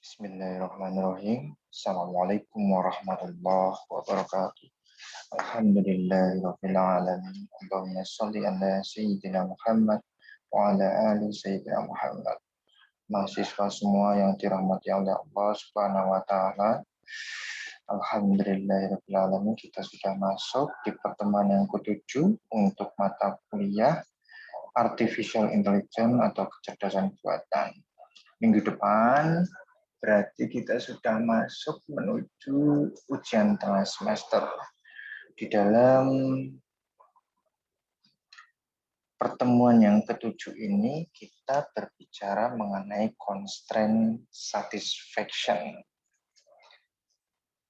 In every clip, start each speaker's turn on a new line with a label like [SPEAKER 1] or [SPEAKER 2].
[SPEAKER 1] Bismillahirrahmanirrahim. Assalamualaikum warahmatullahi wabarakatuh. Alhamdulillahirabbil alamin. Allahumma shalli ala sayyidina Muhammad wa ala ali sayyidina Muhammad. Mahasiswa semua yang dirahmati oleh Allah Subhanahu wa taala. Alhamdulillahirabbil alamin, kita sudah masuk di pertemuan yang ke-7 untuk mata kuliah Artificial Intelligence atau kecerdasan buatan. Minggu depan berarti kita sudah masuk menuju ujian tengah semester. Di dalam pertemuan yang ke-7 ini kita berbicara mengenai constraint satisfaction.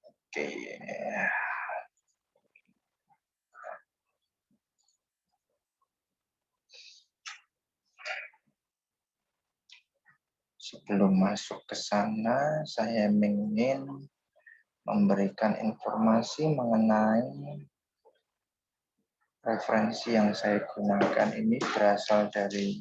[SPEAKER 1] Oke. Sebelum masuk ke sana, saya ingin memberikan informasi mengenai referensi yang saya gunakan ini berasal dari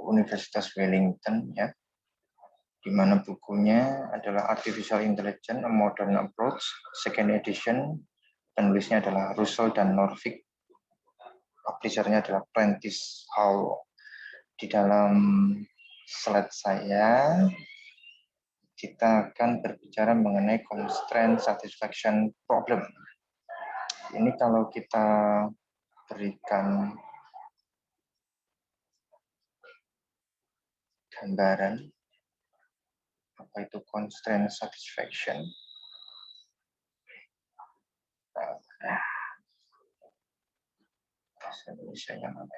[SPEAKER 1] Universitas Wellington, ya, di mana bukunya adalah Artificial Intelligence: A Modern Approach, second edition. Penulisnya adalah Russell dan Norvig. Publishernya adalah Prentice Hall. Di dalam slide saya, kita akan berbicara mengenai constraint satisfaction problem. Ini kalau kita berikan gambaran apa itu constraint satisfaction. Bahasa Indonesia yang mana?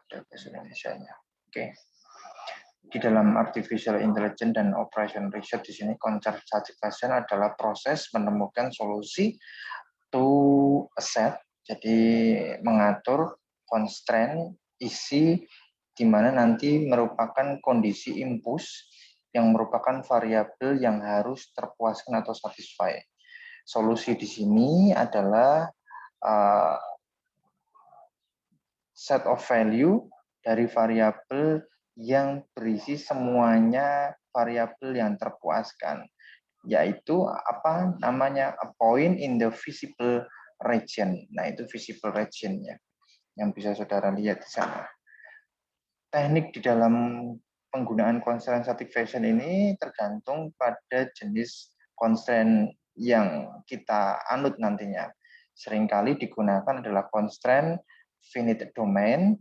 [SPEAKER 1] Ada bahasa Indonesia-nya. Oke. Di dalam artificial intelligence dan operation research di sini constraint satisfaction adalah proses menemukan solusi to a set. Jadi mengatur constraint isi di mana nanti merupakan kondisi impuls yang merupakan variabel yang harus terpuaskan atau satisfy. Solusi di sini adalah set of value dari variabel yang berisi semuanya variabel yang terpuaskan, yaitu apa namanya, a point in the visible region. Nah, itu visible region-nya yang bisa saudara lihat di sana. Teknik di dalam penggunaan constraint satisfaction ini tergantung pada jenis constraint yang kita anut nantinya. Seringkali digunakan adalah constraint finite domain,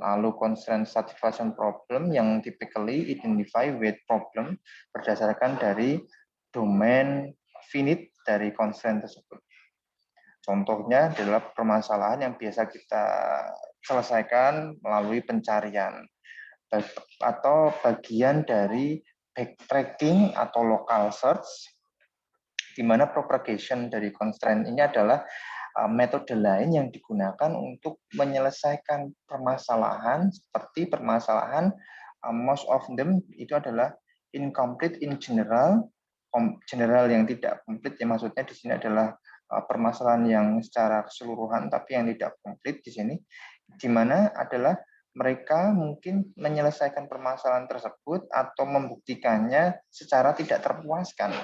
[SPEAKER 1] lalu constraint satisfaction problem yang typically identify with problem berdasarkan dari domain finite dari constraint tersebut. Contohnya adalah permasalahan yang biasa kita selesaikan melalui pencarian atau bagian dari backtracking atau local search, di mana propagation dari constraint ini adalah metode lain yang digunakan untuk menyelesaikan permasalahan seperti permasalahan most of them itu adalah incomplete in general. General yang tidak komplit, ya maksudnya di sini adalah permasalahan yang secara keseluruhan tapi yang tidak komplit di sini, di mana adalah mereka mungkin menyelesaikan permasalahan tersebut atau membuktikannya secara tidak terpuaskan,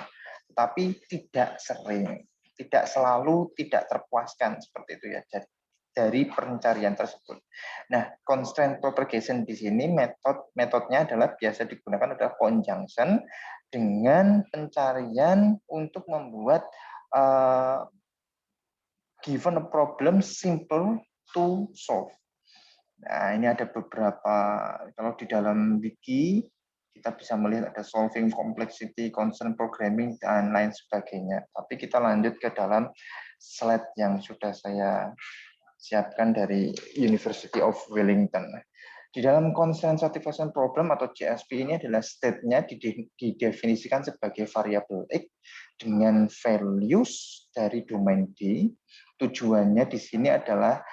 [SPEAKER 1] tapi tidak sering, tidak selalu tidak terpuaskan seperti itu ya dari pencarian tersebut. Nah, constraint propagation di sini metodenya adalah biasa digunakan adalah conjunction dengan pencarian untuk membuat given a problem simple to solve. Nah, ini ada beberapa, kalau di dalam wiki kita bisa melihat ada solving complexity, constant programming, dan lain sebagainya. Tapi kita lanjut ke dalam slide yang sudah saya siapkan dari University of Wellington. Di dalam constraint satisfaction problem atau CSP ini adalah state-nya didefinisikan sebagai variabel X dengan values dari domain D. Tujuannya di sini adalah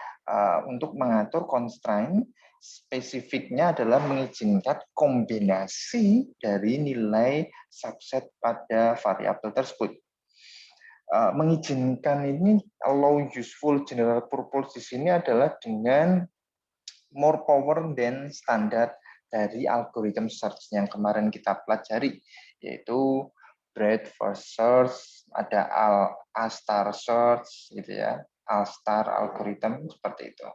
[SPEAKER 1] untuk mengatur constraint, spesifiknya adalah mengizinkan kombinasi dari nilai subset pada variabel tersebut. Mengizinkan ini allow useful general purpose di sini adalah dengan more power than standar dari algoritma search yang kemarin kita pelajari, yaitu breadth first search, ada A-star search, gitu ya, A-star algorithm seperti itu.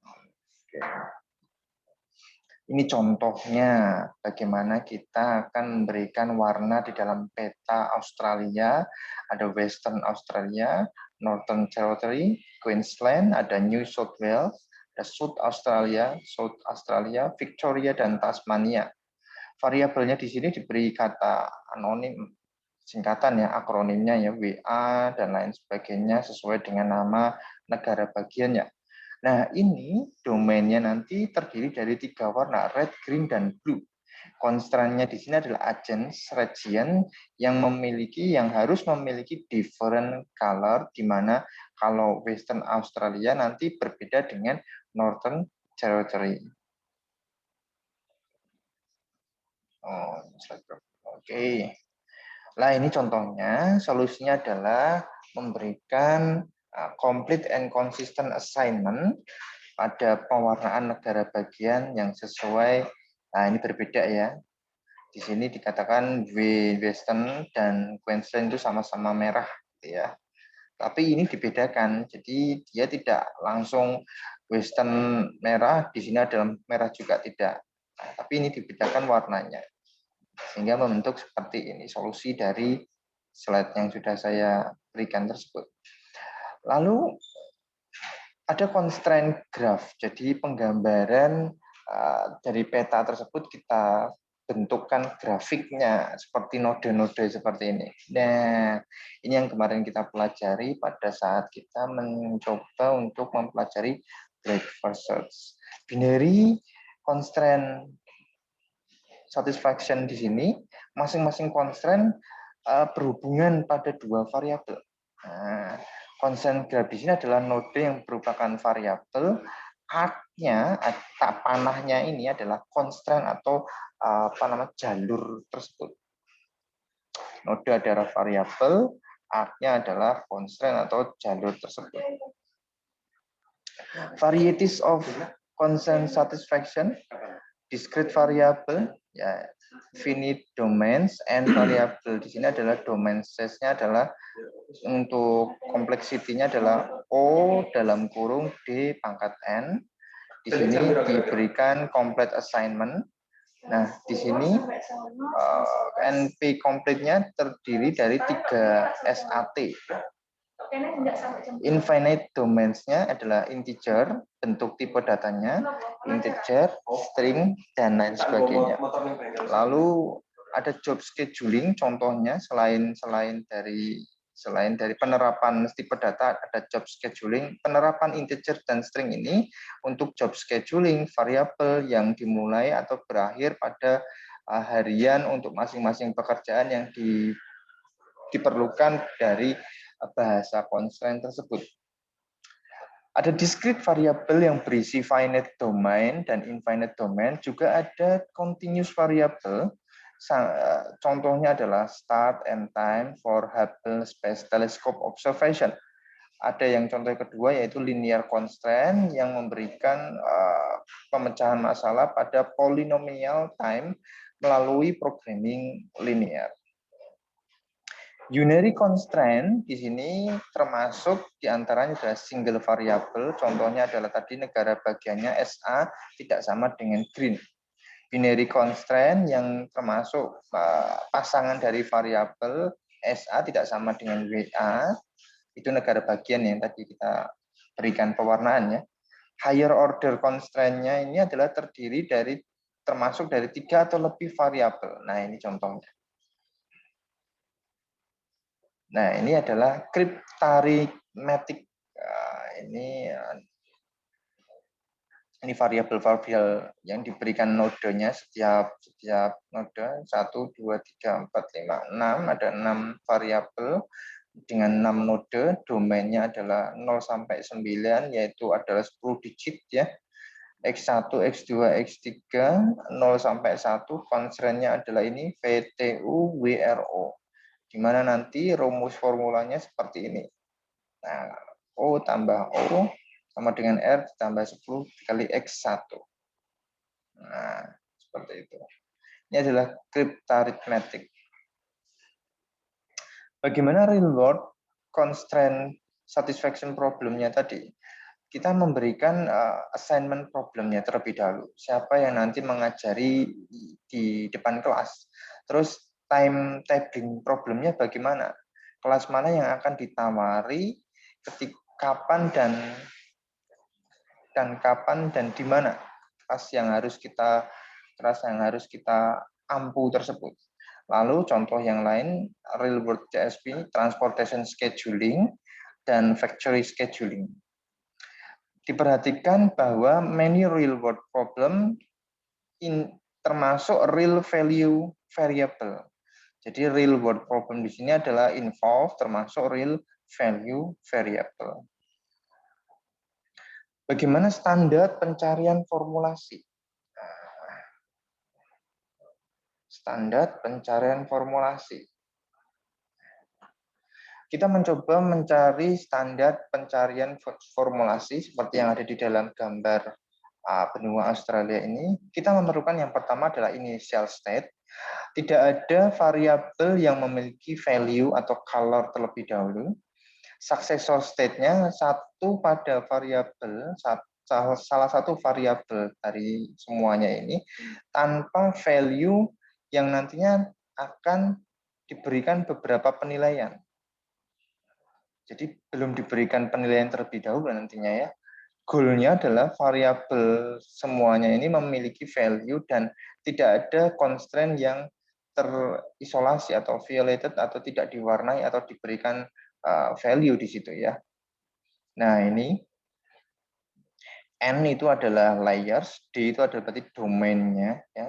[SPEAKER 1] Oke. Ini contohnya bagaimana kita akan memberikan warna di dalam peta Australia. Ada Western Australia, Northern Territory, Queensland, ada New South Wales, ada South Australia, Victoria, dan Tasmania. Variabelnya di sini diberi kata anonim, singkatan ya, akronimnya ya, WA, dan lain sebagainya sesuai dengan nama negara bagiannya. Nah, ini domainnya nanti terdiri dari 3 warna, red, green, dan blue. Constraint-nya di sini adalah agents region yang harus memiliki different color, di mana kalau Western Australia nanti berbeda dengan Northern Territory. Oke. Nah, ini contohnya, solusinya adalah memberikan complete and consistent assignment pada pewarnaan negara bagian yang sesuai. Nah, ini berbeda ya. Di sini dikatakan Western dan Queensland itu sama-sama merah, ya. Tapi ini dibedakan, jadi dia tidak langsung Western merah, di sini ada merah juga tidak. Nah, tapi ini dibedakan warnanya, sehingga membentuk seperti ini solusi dari slide yang sudah saya berikan tersebut. Lalu ada constraint graph, jadi penggambaran dari peta tersebut kita bentukkan grafiknya seperti node-node seperti ini. Nah, ini yang kemarin kita pelajari pada saat kita mencoba untuk mempelajari breadth first search. Binary constraint satisfaction di sini, masing-masing constraint berhubungan pada 2 variabel. Nah, constraint graph di sini adalah node yang merupakan variabel, artnya tak panahnya ini adalah constraint atau jalur tersebut. Node adalah variabel, artnya adalah constraint atau jalur tersebut. Varieties of constraint satisfaction, discrete variable, ya, finite domains, and variable. Di sini adalah domain size-nya adalah untuk kompleksitinya adalah O dalam kurung D pangkat N. Di sini diberikan complete assignment. Nah, di sini NP complete-nya terdiri dari 3 SAT. Infinite domains-nya adalah integer, bentuk tipe datanya, integer, string, dan lain sebagainya. Lalu ada job scheduling, contohnya selain dari penerapan tipe data, ada job scheduling, penerapan integer dan string ini untuk job scheduling variabel yang dimulai atau berakhir pada harian untuk masing-masing pekerjaan yang diperlukan dari bahasa constraint tersebut. Ada discrete variable yang berisi finite domain dan infinite domain, juga ada continuous variable. Contohnya adalah start and time for Hubble Space Telescope observation. Ada yang contoh kedua yaitu linear constraint yang memberikan pemecahan masalah pada polynomial time melalui programming linear. Unary constraint di sini termasuk diantaranya adalah single variable, contohnya adalah tadi negara bagiannya SA tidak sama dengan green. Binary constraint yang termasuk pasangan dari variabel SA tidak sama dengan WA, itu negara bagian yang tadi kita berikan pewarnaannya. Higher order constraint-nya ini adalah terdiri dari termasuk dari 3 atau lebih variabel. Nah, ini contohnya. Nah, ini adalah cryptarithmetic. Ini Ini variabel-variabel yang diberikan nodenya setiap node 1, 2, 3, 4, 5, 6. Ada 6 variabel dengan 6 node. Domainnya adalah 0 sampai 9, yaitu adalah 10 digit ya. X1, X2, X3, 0 sampai 1. Constraint-nya adalah ini VTU WRO. Di mana nanti rumus formulanya seperti ini. Nah, O tambah O sama dengan R ditambah 10 kali X1. Nah, seperti itu. Ini adalah cryptarithmetic. Bagaimana real world constraint satisfaction problemnya tadi? Kita memberikan assignment problemnya terlebih dahulu. Siapa yang nanti mengajari di depan kelas. Terus time tabling problemnya bagaimana? Kelas mana yang akan ditawari, kapan dan di mana kelas yang harus kita ampu tersebut. Lalu contoh yang lain, real world CSP, transportation scheduling, dan factory scheduling. Diperhatikan bahwa many real world problem termasuk real value variable. Jadi real world problem di sini adalah involve termasuk real value variable. Bagaimana standar pencarian formulasi? Standar pencarian formulasi. Kita mencoba mencari standar pencarian formulasi seperti yang ada di dalam gambar benua Australia ini. Kita memerlukan yang pertama adalah initial state. Tidak ada variabel yang memiliki value atau color terlebih dahulu. Successor state-nya satu pada variabel, salah satu variabel dari semuanya ini tanpa value yang nantinya akan diberikan beberapa penilaian. Jadi belum diberikan penilaian terlebih dahulu nantinya ya. Goal-nya adalah variabel semuanya ini memiliki value dan tidak ada constraint yang terisolasi atau violated atau tidak diwarnai atau diberikan value di situ ya. Nah ini N itu adalah layers, D itu adalah berarti domainnya ya.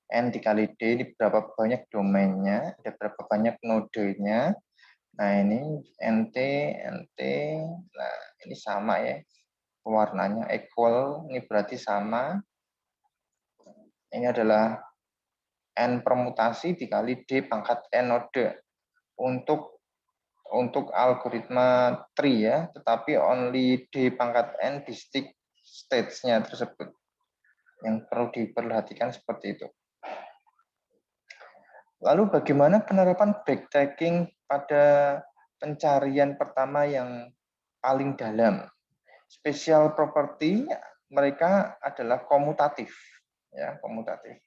[SPEAKER 1] N dikali D ini berapa banyak domainnya, ada berapa banyak nodenya. Nah ini NT, NT, nah ini sama ya. Warnanya equal, ini berarti sama. Ini adalah N permutasi dikali D pangkat N node. Untuk algoritma tree ya, tetapi only D pangkat N distinct states-nya tersebut. Yang perlu diperhatikan seperti itu. Lalu bagaimana penerapan backtracking pada pencarian pertama yang paling dalam? Special property mereka adalah komutatif. Ya, komutatif.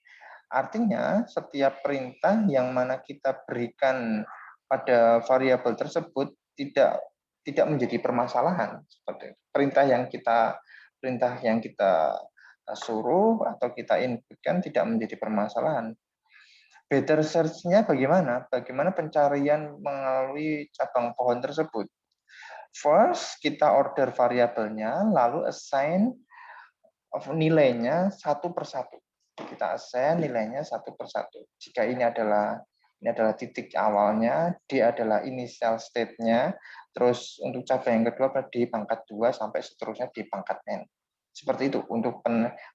[SPEAKER 1] Artinya setiap perintah yang mana kita berikan pada variabel tersebut tidak menjadi permasalahan seperti itu. Perintah yang kita suruh atau kita inputkan tidak menjadi permasalahan. Better search-nya bagaimana? Bagaimana pencarian melalui cabang pohon tersebut? First, kita order variabelnya, lalu assign nilainya satu persatu. Kita assign nilainya satu persatu. Jika ini adalah titik awalnya, D adalah initial state-nya, terus untuk cabang yang kedua di pangkat 2 sampai seterusnya di pangkat N. Seperti itu untuk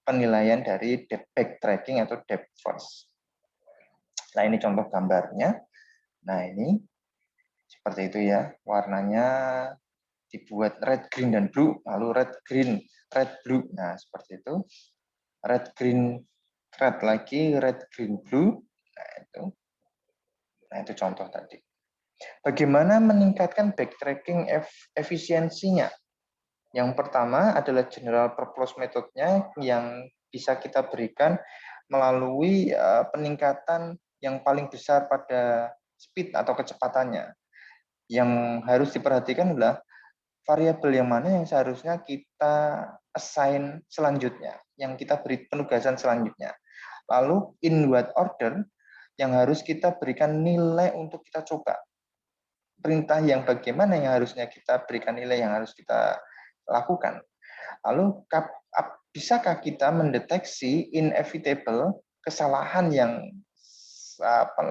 [SPEAKER 1] penilaian dari depth backtracking atau depth first. Nah, ini contoh gambarnya. Nah, ini seperti itu ya. Warnanya dibuat red, green, dan blue. Lalu red, green, red, blue. Nah, seperti itu. Red, green, red lagi, red, green, blue. Nah, itu contoh tadi. Bagaimana meningkatkan backtracking efisiensinya? Yang pertama adalah general purpose metode-nya yang bisa kita berikan melalui peningkatan yang paling besar pada speed atau kecepatannya. Yang harus diperhatikan adalah variabel yang mana yang seharusnya kita assign selanjutnya, yang kita beri penugasan selanjutnya. Lalu in what order yang harus kita berikan nilai untuk kita coba. Perintah yang bagaimana yang harusnya kita berikan nilai yang harus kita lakukan. Lalu bisakah kita mendeteksi inevitable kesalahan yang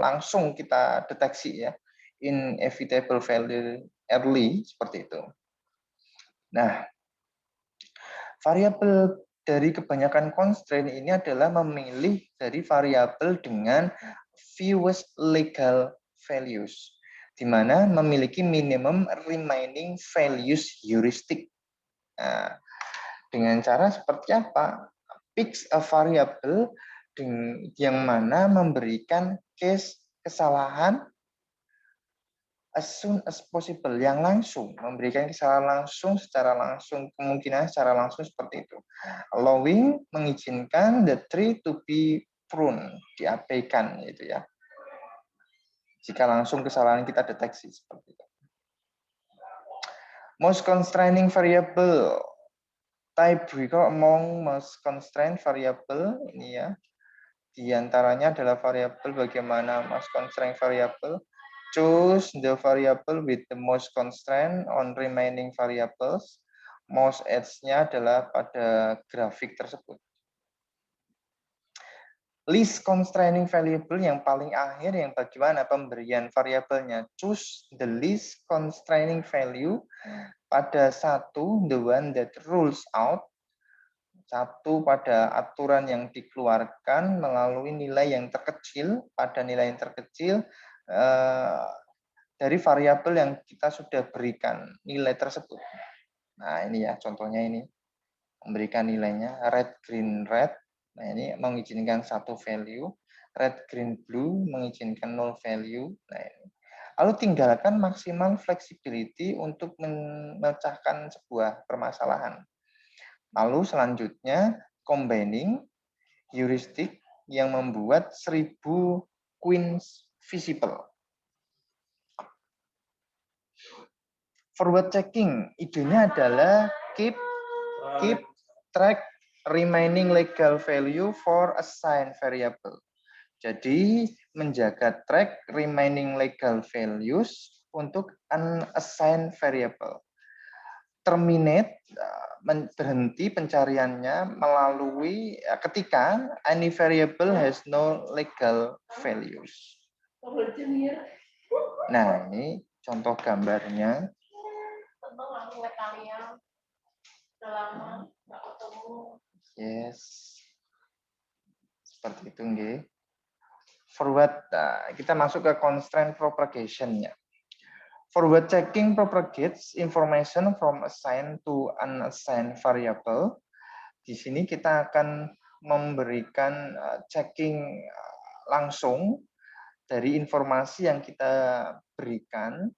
[SPEAKER 1] langsung kita deteksi ya, inevitable failure early seperti itu. Nah, variabel dari kebanyakan constraint ini adalah memilih dari variabel dengan fewest legal values, di mana memiliki minimum remaining values heuristic. Nah, dengan cara seperti apa? Fix a variable yang mana memberikan case kesalahan as soon as possible, yang langsung, memberikan kesalahan langsung, secara langsung, kemungkinan secara langsung seperti itu. Allowing, mengizinkan the tree to be pruned, diabaikan gitu ya. Jika langsung kesalahan kita deteksi seperti itu. Most constraining variable, tiebreaker among most constraint variable, ini ya. Di antaranya adalah variabel bagaimana most constraint variable. Choose the variable with the most constraint on remaining variables. Most edge-nya adalah pada grafik tersebut. Least constraining variable yang paling akhir, yang bagaimana pemberian variabelnya. Choose the least constraining value pada satu, the one that rules out. Satu, pada aturan yang dikeluarkan melalui nilai yang terkecil, pada nilai yang terkecil dari variabel yang kita sudah berikan nilai tersebut. Nah, ini ya contohnya ini. Memberikan nilainya red, green, red. Nah, ini mengizinkan satu value. Red, green, blue mengizinkan null value. Nah, ini. Lalu tinggalkan maksimal flexibility untuk memecahkan sebuah permasalahan. Lalu selanjutnya combining heuristic yang membuat 1000 queens visible. Forward checking, idenya adalah keep track remaining legal value for assigned variable. Jadi menjaga track remaining legal values untuk unassigned variable. Terminate, berhenti pencariannya melalui ketika any variable has no legal values. Nah, ini contoh gambarnya. Yes. Seperti itu, nggih. Forward, kita masuk ke constraint propagation-nya. Forward checking propagates information from assigned to unassigned variable. Di sini kita akan memberikan checking langsung dari informasi yang kita berikan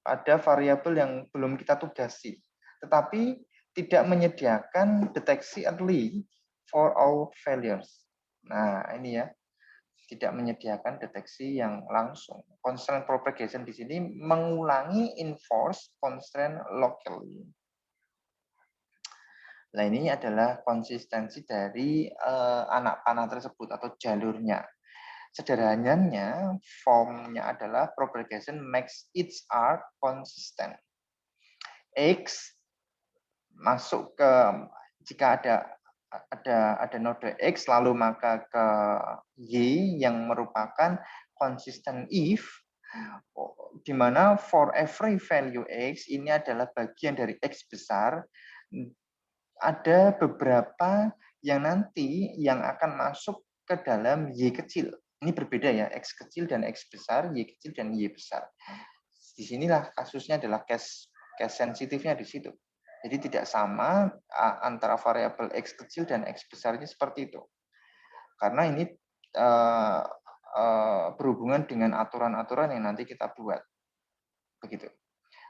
[SPEAKER 1] pada variabel yang belum kita tugasi, tetapi tidak menyediakan deteksi early for all failures. Nah, ini ya. Tidak menyediakan deteksi yang langsung. Constraint propagation di sini mengulangi enforce constraint locally. Nah, ini adalah konsistensi dari anak panah tersebut atau jalurnya. Sederhananya, formnya adalah propagation makes each arc consistent. X masuk ke, jika ada node X lalu maka ke Y yang merupakan consistent if, di mana for every value X ini adalah bagian dari X besar, ada beberapa yang nanti yang akan masuk ke dalam Y kecil. Ini berbeda ya, X kecil dan X besar, Y kecil dan Y besar. Di sinilah kasusnya adalah case sensitifnya di situ. Jadi tidak sama antara variabel X kecil dan X besarnya seperti itu. Karena ini berhubungan dengan aturan-aturan yang nanti kita buat. Begitu.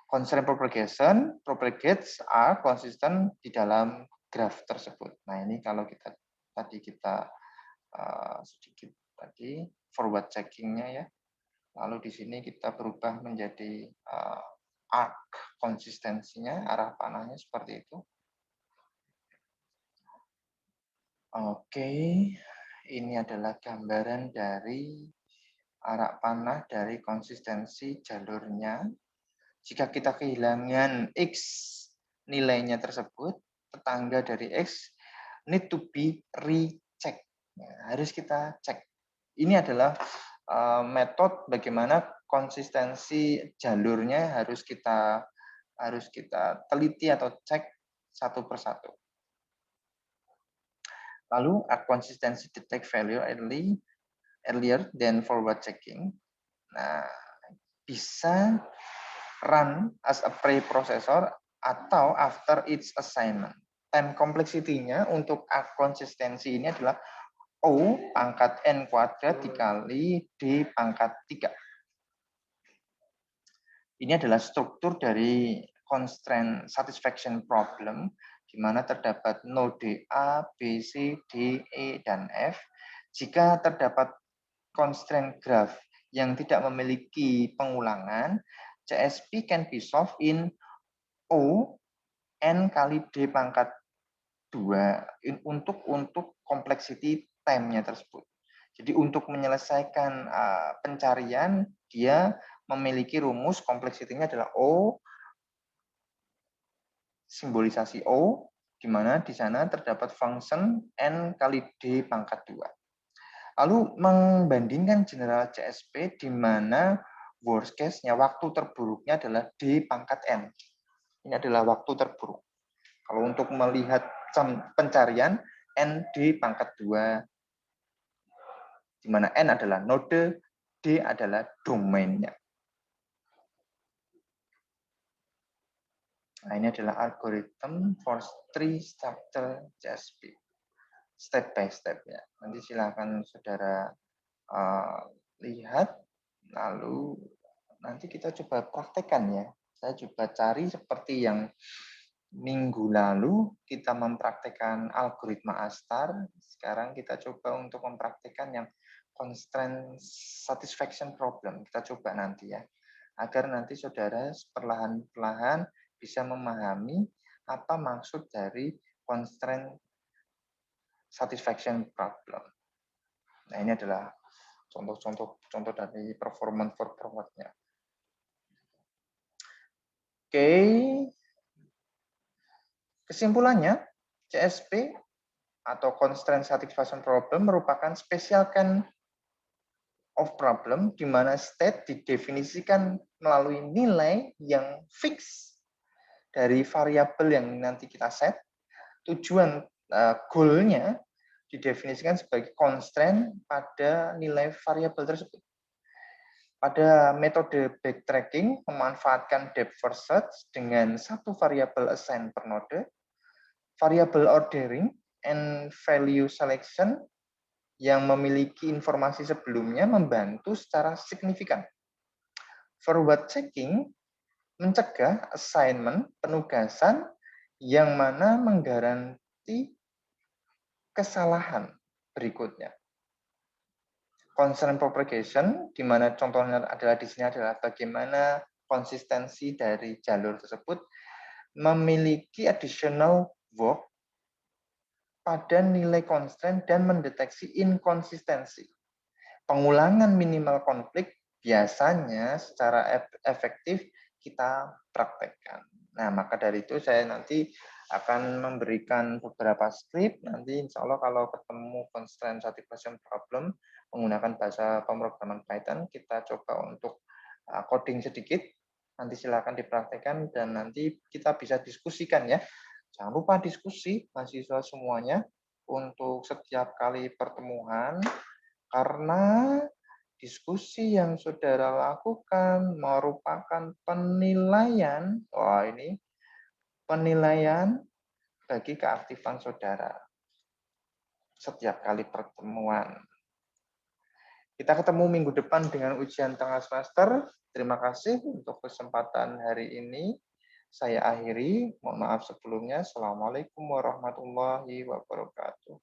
[SPEAKER 1] Constraint propagation, propagates are consistent di dalam graf tersebut. Nah, ini kalau kita sedikit tadi forward checking-nya ya. Lalu di sini kita berubah menjadi arc konsistensinya, arah panahnya seperti itu. Oke, ini adalah gambaran dari arah panah dari konsistensi jalurnya. Jika kita kehilangan X nilainya tersebut, tetangga dari X need to be recheck. Harus kita cek. Ini adalah metode bagaimana konsistensi jalurnya harus kita teliti atau cek satu persatu. Lalu konsistensi detect value earlier than forward checking. Nah, bisa run as a preprocessor atau after its assignment. Time complexity-nya untuk konsistensi ini adalah O pangkat N kuadrat dikali D pangkat 3. Ini adalah struktur dari constraint satisfaction problem, di mana terdapat node A, B, C, D, E, dan F. Jika terdapat constraint graph yang tidak memiliki pengulangan, CSP can be solved in O N kali D pangkat 2 untuk complexity time-nya tersebut. Jadi untuk menyelesaikan pencarian, dia memiliki rumus kompleksitinya adalah O, simbolisasi O, di mana di sana terdapat function N kali D pangkat 2. Lalu membandingkan general CSP di mana worst case-nya, waktu terburuknya adalah D pangkat N. Ini adalah waktu terburuk. Kalau untuk melihat pencarian, N D pangkat 2, di mana N adalah node, D adalah domainnya. Nah, ini adalah algoritma for tree structure CSP. Step by step ya. Nanti silakan saudara lihat, lalu nanti kita coba praktekkan ya. Saya coba cari seperti yang minggu lalu kita mempraktekkan algoritma Astar. Sekarang kita coba untuk mempraktekkan yang constraint satisfaction problem. Kita coba nanti ya. Agar nanti saudara perlahan-lahan bisa memahami apa maksud dari constraint satisfaction problem. Nah, ini adalah contoh dari performance for forward-nya. Oke. Kesimpulannya, CSP atau constraint satisfaction problem merupakan special kind of problem di mana state didefinisikan melalui nilai yang fix dari variabel yang nanti kita set. Tujuan goal-nya didefinisikan sebagai constraint pada nilai variabel tersebut. Pada metode backtracking, memanfaatkan depth first search dengan satu variabel assign per node, variabel ordering and value selection yang memiliki informasi sebelumnya membantu secara signifikan. Forward checking mencegah assignment penugasan yang mana menggaransi kesalahan berikutnya. Constraint propagation, di mana contohnya adalah di sini adalah bagaimana konsistensi dari jalur tersebut memiliki additional work pada nilai constraint dan mendeteksi inkonsistensi. Pengulangan minimal konflik biasanya secara efektif kita praktekkan. Nah, maka dari itu saya nanti akan memberikan beberapa skrip. Nanti insya Allah kalau ketemu constraint satisfaction problem menggunakan bahasa pemrograman Python, kita coba untuk coding sedikit. Nanti silakan dipraktekkan dan nanti kita bisa diskusikan ya. Jangan lupa diskusi mahasiswa semuanya untuk setiap kali pertemuan, karena diskusi yang saudara lakukan merupakan penilaian, penilaian bagi keaktifan saudara setiap kali pertemuan. Kita ketemu minggu depan dengan ujian tengah semester. Terima kasih untuk kesempatan hari ini. Saya akhiri. Mohon maaf sebelumnya. Assalamualaikum warahmatullahi wabarakatuh.